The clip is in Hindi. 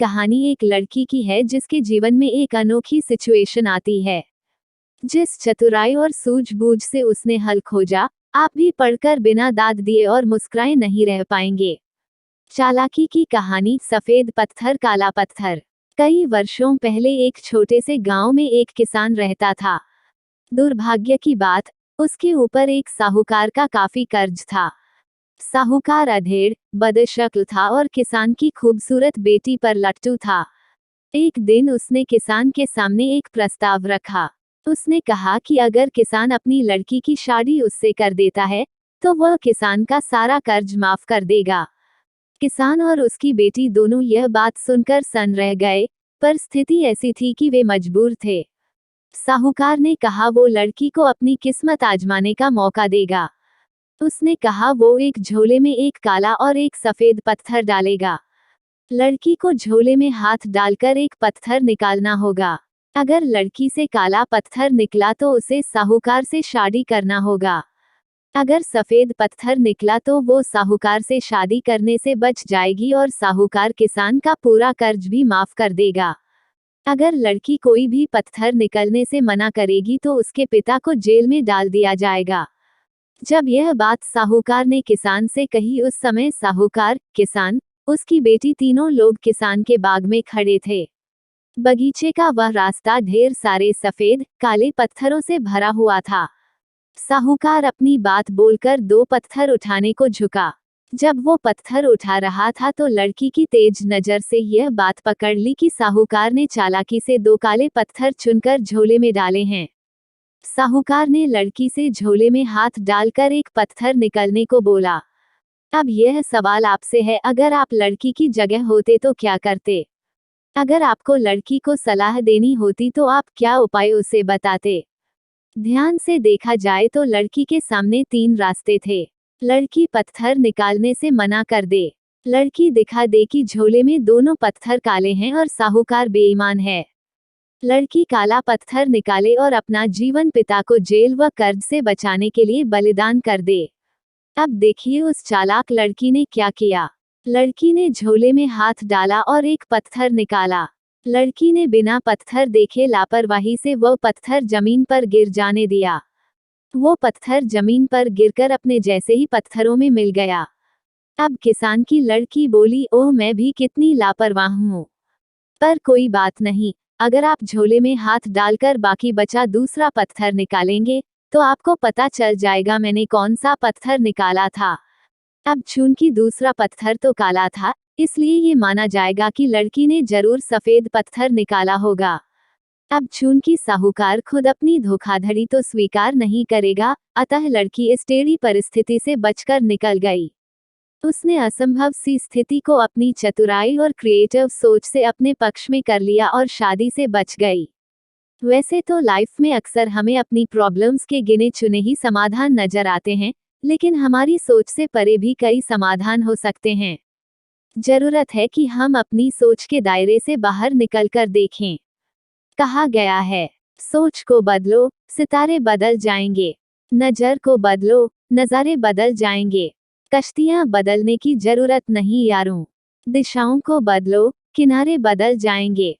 कहानी एक लड़की की है जिसके जीवन में एक अनोखी सिचुएशन आती है। जिस चतुराई और सूझबूझ से उसने हल खोजा, आप भी पढ़कर बिना दाद दिए और मुस्कुराए नहीं रह पाएंगे। चालाकी की कहानी, सफेद पत्थर काला पत्थर। कई वर्षों पहले एक छोटे से गांव में एक किसान रहता था। दुर्भाग्य की बात, उसके ऊपर एक साहूकार का काफी कर्ज था। साहूकार अधेड़, बदशक्ल था और किसान की खूबसूरत बेटी पर लट्टू था। एक दिन उसने किसान के सामने एक प्रस्ताव रखा। उसने कहा कि अगर किसान अपनी लड़की की शादी उससे कर देता है, तो वह किसान का सारा कर्ज माफ कर देगा। किसान और उसकी बेटी दोनों यह बात सुनकर सन्न रह गए, पर स्थिति ऐसी थी कि वे मजबूर थे। साहूकार ने कहा वो लड़की को अपनी किस्मत आजमाने का मौका देगा। उसने कहा वो एक झोले में एक काला और एक सफेद पत्थर डालेगा। लड़की को झोले में हाथ डालकर एक पत्थर निकालना होगा। अगर लड़की से काला पत्थर निकला तो उसे साहूकार से शादी करना होगा। अगर सफेद पत्थर निकला तो वो साहूकार से शादी करने से बच जाएगी और साहूकार किसान का पूरा कर्ज भी माफ कर देगा। अगर लड़की कोई भी पत्थर निकलने से मना करेगी तो उसके पिता को जेल में डाल दिया जाएगा। जब यह बात साहूकार ने किसान से कही, उस समय साहूकार, किसान, उसकी बेटी तीनों लोग किसान के बाग में खड़े थे। बगीचे का वह रास्ता ढेर सारे सफेद काले पत्थरों से भरा हुआ था। साहूकार अपनी बात बोलकर दो पत्थर उठाने को झुका। जब वो पत्थर उठा रहा था तो लड़की की तेज नजर से यह बात पकड़ ली कि साहूकार ने चालाकी से दो काले पत्थर चुनकर झोले में डाले हैं। साहूकार ने लड़की से झोले में हाथ डालकर एक पत्थर निकलने को बोला। अब यह सवाल आपसे है, अगर आप लड़की की जगह होते तो क्या करते? अगर आपको लड़की को सलाह देनी होती तो आप क्या उपाय उसे बताते? ध्यान से देखा जाए तो लड़की के सामने तीन रास्ते थे। लड़की पत्थर निकालने से मना कर दे, लड़की दिखा दे कि झोले में दोनों पत्थर काले हैं और साहूकार बेईमान है, लड़की काला पत्थर निकाले और अपना जीवन पिता को जेल व कर्ज से बचाने के लिए बलिदान कर दे। अब देखिए उस चालाक लड़की ने क्या किया। लड़की ने झोले में हाथ डाला और एक पत्थर निकाला। लड़की ने बिना पत्थर देखे लापरवाही से वह पत्थर जमीन पर गिर जाने दिया। वो पत्थर जमीन पर गिरकर अपने जैसे ही पत्थरों में मिल गया। अब किसान की लड़की बोली, ओह मैं भी कितनी लापरवाह हूँ। पर कोई बात नहीं, अगर आप झोले में हाथ डालकर बाकी बचा दूसरा पत्थर निकालेंगे तो आपको पता चल जाएगा मैंने कौन सा पत्थर निकाला था। अब चूंकि दूसरा पत्थर तो काला था, इसलिए ये माना जाएगा कि लड़की ने जरूर सफेद पत्थर निकाला होगा। अब चूंकि साहूकार खुद अपनी धोखाधड़ी तो स्वीकार नहीं करेगा, अतः लड़की इस टेढ़ी परिस्थिति से बचकर निकल गई। उसने असंभव सी स्थिति को अपनी चतुराई और क्रिएटिव सोच से अपने पक्ष में कर लिया और शादी से बच गई। वैसे तो लाइफ में अक्सर हमें अपनी प्रॉब्लम्स के गिने चुने ही समाधान नजर आते हैं, लेकिन हमारी सोच से परे भी कई समाधान हो सकते हैं। जरूरत है कि हम अपनी सोच के दायरे से बाहर निकलकर देखें। कहा गया है, सोच को बदलो, सितारे बदल जाएंगे। नजर को बदलो, नजारे बदल जाएंगे। कश्तियां बदलने की जरूरत नहीं यारों, दिशाओं को बदलो, किनारे बदल जाएंगे।